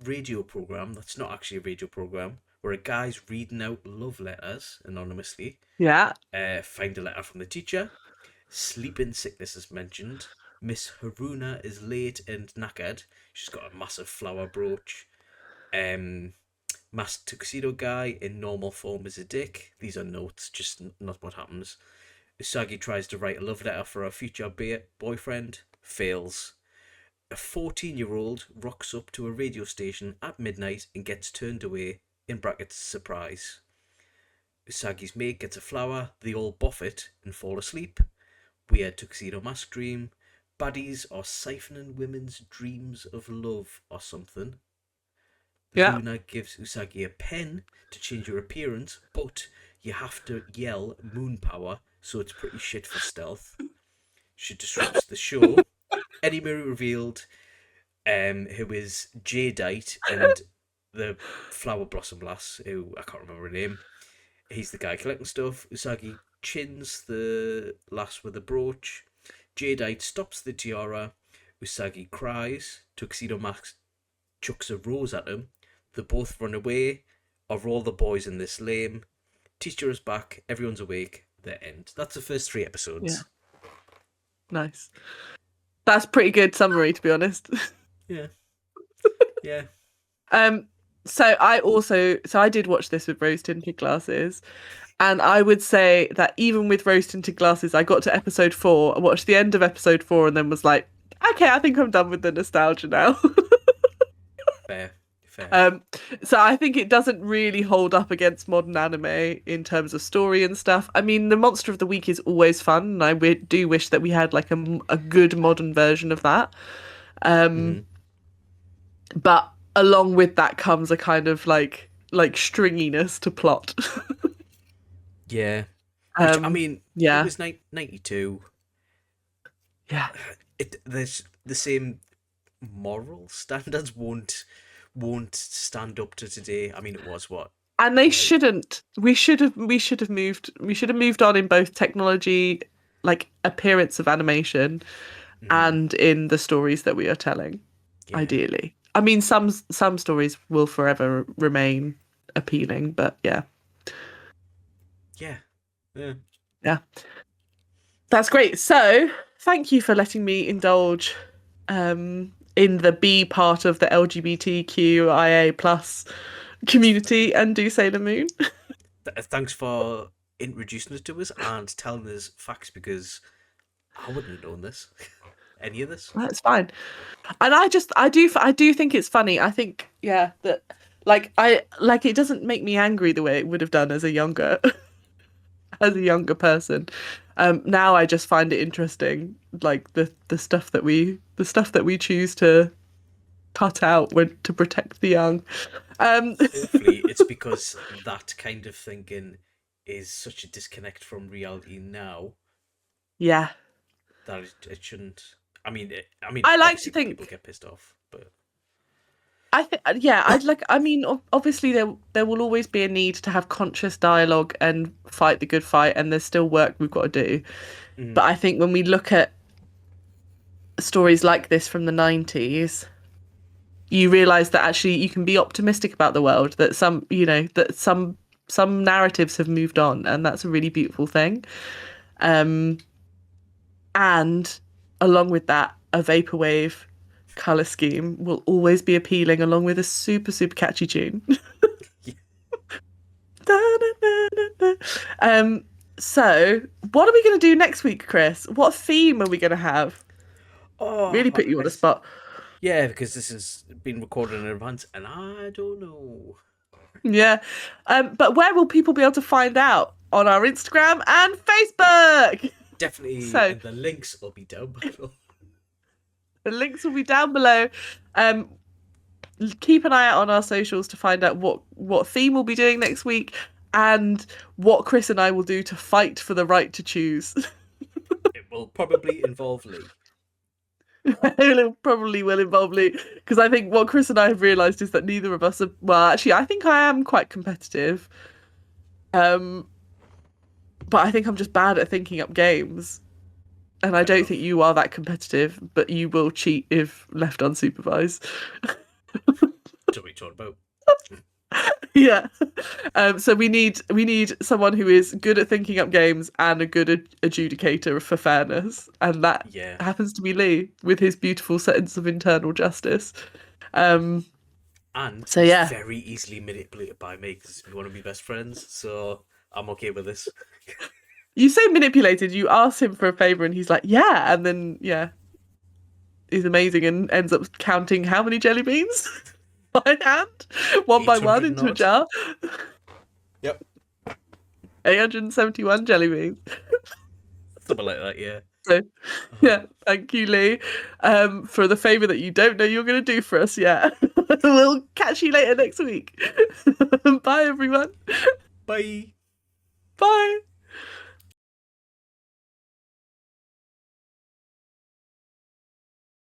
radio program that's not actually a radio program, where a guy's reading out love letters anonymously. Yeah. Find a letter from the teacher. Sleeping sickness is mentioned. Miss Haruna is late and knackered. She's got a massive flower brooch. Masked tuxedo guy in normal form is a dick. These are notes, just not what happens. Usagi tries to write a love letter for her future boyfriend. Fails. A 14-year-old rocks up to a radio station at midnight and gets turned away, in brackets, surprise. Usagi's mate gets a flower, they all boff it and fall asleep. Weird tuxedo mask dream. Baddies are siphoning women's dreams of love or something. Yeah. Luna gives Usagi a pen to change her appearance, but you have to yell moon power, so it's pretty shit for stealth. She disrupts the show. Eddie Murray revealed who is Jadeite and the flower blossom lass, who I can't remember her name. He's the guy collecting stuff. Usagi chins the lass with a brooch. Jadeite stops the tiara. Usagi cries. Tuxedo Mask chucks a rose at him. They both run away. Are all the boys in this lame? Teacher is back. Everyone's awake. The end. That's the first 3 episodes. Yeah. Nice. That's pretty good summary, to be honest. Yeah. Yeah. So I did watch this with rose tinted glasses, and I would say that even with rose tinted glasses, I got to episode 4, I watched the end of episode 4, and then was like, okay, I think I'm done with the nostalgia now. Fair Fair. So I think it doesn't really hold up against modern anime in terms of story and stuff. I mean, the Monster of the Week is always fun, and I do wish that we had like a good modern version of that. Mhm. But along with that comes a kind of like stringiness to plot. Yeah. Which, I um, mean, it yeah, was 92. yeah. There's the same moral standards won't stand up to today. I mean, it was what? And they Like, shouldn't. We should have moved on in both technology, like appearance of animation, mhm, and in the stories that we are telling. yeah. Ideally, I mean, some stories will forever remain appealing, but yeah, Yeah. Yeah. yeah, that's great. So thank you for letting me indulge in the B part of the LGBTQIA plus community and do Sailor Moon. Thanks for introducing us to us and telling us facts, because I wouldn't have known this. Any of this. That's fine. And I do think it's funny. I think, yeah, that like it doesn't make me angry the way it would have done as a younger as a younger person. Now I just find it interesting, like the stuff that we choose to cut out when to protect the young. Hopefully, it's because that kind of thinking is such a disconnect from reality now Yeah. that it shouldn't. I mean, I like to obviously people think get pissed off, but I think, yeah, I'd like. I mean, obviously there will always be a need to have conscious dialogue and fight the good fight, and there's still work we've got to do. But I think when we look at stories like this from the 90s, you realize that actually you can be optimistic about the world, that some narratives have moved on, and that's a really beautiful thing. And along with that, a vaporwave color scheme will always be appealing, along with a super super catchy tune. um so what are we going to do next week, Chris? What theme are we going to have? Really oh, put you on the spot. yeah, because this has been recorded in advance, and I don't know. Yeah. But where will people be able to find out? On our Instagram and Facebook. Definitely, So and the links will be down below. the links will be down below. Um, keep an eye out on our socials to find out what theme we'll be doing next week and what Chris and I will do to fight for the right to choose. It will probably involve Lee. It probably will involve Lee, because I think what Chris and I have realised is that neither of us are. Well, actually, I think I am quite competitive. But I think I'm just bad at thinking up games. And I Fair don't enough. think you are that competitive, but you will cheat if left unsupervised. Don't be talking about. Yeah. So we need someone who is good at thinking up games and a good adjudicator for fairness, and that Yeah. happens to be Lee with his beautiful sense of internal justice. Um, And so he's yeah, very easily manipulated by me because he's one of my best friends, so I'm okay with this. you say manipulated. You ask him for a favor, and he's like, "Yeah," and then yeah, he's amazing and ends up counting how many jelly beans by hand, one by one 800 into a odd. jar. Yep. 871 jelly beans. Something like that, yeah. So, yeah, thank you, Lee, for the favour that you don't know you're going to do for us yet. We'll catch you later next week. Bye, everyone. Bye. Bye.